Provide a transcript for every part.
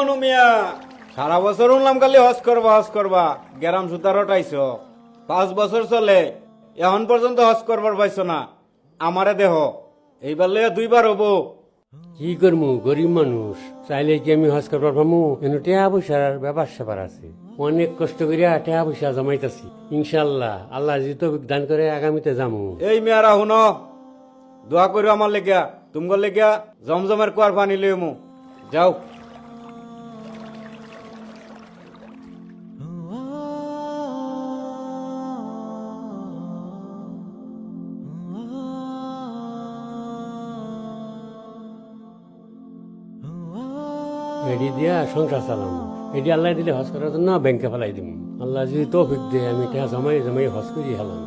মনু মিয়া, সারা বছর উনলাম খালি হজ করবা গ্যারাম সুতার ওটাইছ 5 বছর চলে এখন পর্যন্ত হজ করবার পাইছো না। আমারে দেহ এইবার লইয়া 2বার হবো। কি করমু গরিব মানুষ চাইলে কি আমি হজ করবার পামু? এনে টেহা পয়সার ব্যাপার স্যাপার আছে, অনেক কষ্ট করিয়া টেহা পয়সা জমাইতাছি। ইনশাল্লাহ আল্লাহ যদি দান করে আগামীতে যামু। এই মেয়ারা শুনো, দোয়া করো আমার লেগিয়া, তুমগর লেগিয়া জমজমের কুয়ার পানি লইমু। যাও। এডি দিয়া সংসার চালাম, এডি আল্লাহ দিলে হজ করার জন্য ব্যাংকে ফেলাই দিম। আল্লাহ যদি তৌফিক দিয়ে আমি টেহা জমাই জমাই হজ করি হেলাম।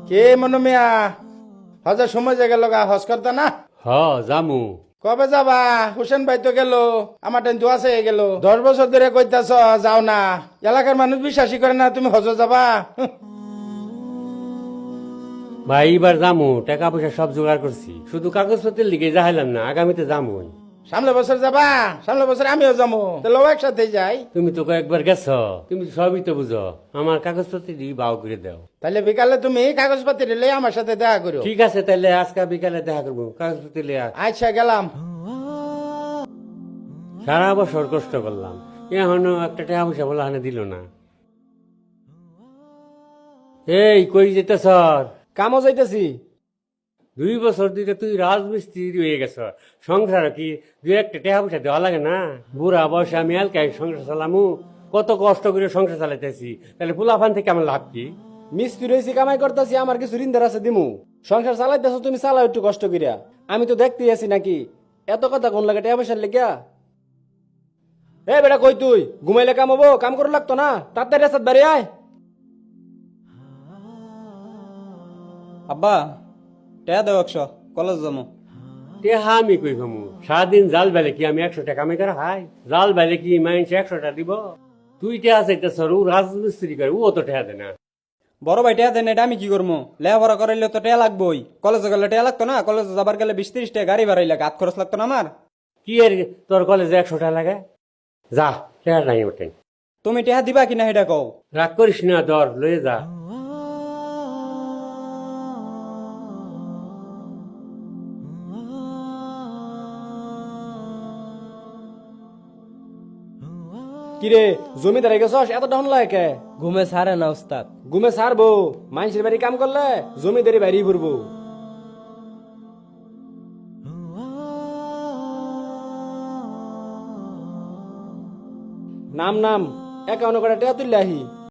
কে মনু মিয়া, হজের সময় যে গেল গা, হজ করতে না? হ জামু। কবে যাবা? হুসেন ভাই তো গেল, আমার টেন তো আছে গেল। 10 বছর ধরে কইতাছ যাও না, এলাকার মানুষ বিশ্বাসই করে না তুমি হজ যাবা। ভাই এবার জামু, টাকা পয়সা সব জোগাড় করছি, শুধু কাগজপত্রের লিগে যাইলাম না, আগামীতে যামু। সামনে বছর যাবা? সামনে বছর আমিও যাবো, তাহলে একসাথে যাই। তুমি তো কয়েকবার গেছ, তুমি সবই তো বুঝো, আমার কাগজপত্র দিয়ে বাও করে দাও। তাহলে বিকালে তুমি কাগজপাতি রেলে আমার সাথে দেখা করো। ঠিক আছে, তাহলে আজকে বিকালে দেখা করবো, কাগজপত্র লিয়া। আচ্ছা গেলাম। সারা বছর কষ্ট করলাম, এখনো একটা টাকা পয়সা বলা হানে দিল না। এই কই যেতে স্যার? কামও যাইতেছি। 2 বছর দিকে তুই রাজমিস্ত্রি হয়ে গেছ, সংসার কি 2-1 টাকা পয়সা দেওয়া লাগে না? বুড়া বয়সে আমি এলকাই সংসার চালামু, কত কষ্ট করে সংসার চালাইতেছি, তাহলে পোলাফান থেকে আমার লাভ কি? মিস্ত্রি হয়েছি, কামাই করতেছি, আমার কিছু ঋণদার আছে দিমু। সংসার চালাইতেছো তুমি, চালাও একটু কষ্ট করিয়া। আমি তো দেখতেই আছি নাকি, এত কথা কোন লাগে টাকা পয়সার লেগিয়া? এ বেটা কই তুই? ঘুমাইলে কাম হবো? কাম করে লাগতো না? তাড়াতাড়ি রাস্তাত বাড়ি আয়। আব্বা টেয়া দেও 100, কলেজ যাবো। টেহা আমি কই খামু? সারাদিন জাল বেলে কি আমি 100 টাকা কামাই করে হাই? জাল বেলে কি মাইনছে 100 টাকা দিব? তুই টেহা চাইতেছ, ও রাজমিস্ত্রি করে, ও তো টেহা দেয় না। বড় ভাই টেয়া দেন, এটা আমি কি করবো? লেখাপড়া করাইলে তো টেয়া লাগবোই। কলেজে গেলে টেয়া লাগতো না? কলেজে যাবার গেলে 20-30 টাকা গাড়ি ভাড়াই লাগে, হাত খরচ লাগতো না আমার? কি এর তোর কলেজে 100 টাকা লাগে? যা, টেহা নাই ওঠে। তুমি টেয়া দিবা কিনা সেটা কও। রাগ করিস না, ধর লয়ে যা। কিরে জমিদারে গেছস, এত ডাউন লাগে কে? ঘুমে সারে না উস্তাদ। ঘুমে ছাড়বো? মানুষের বাড়ি কাম করলে জমিদারি বাড়ি ঘুরবো। নাম নাম, একাউন্ট করে টাকা তুললে আহি।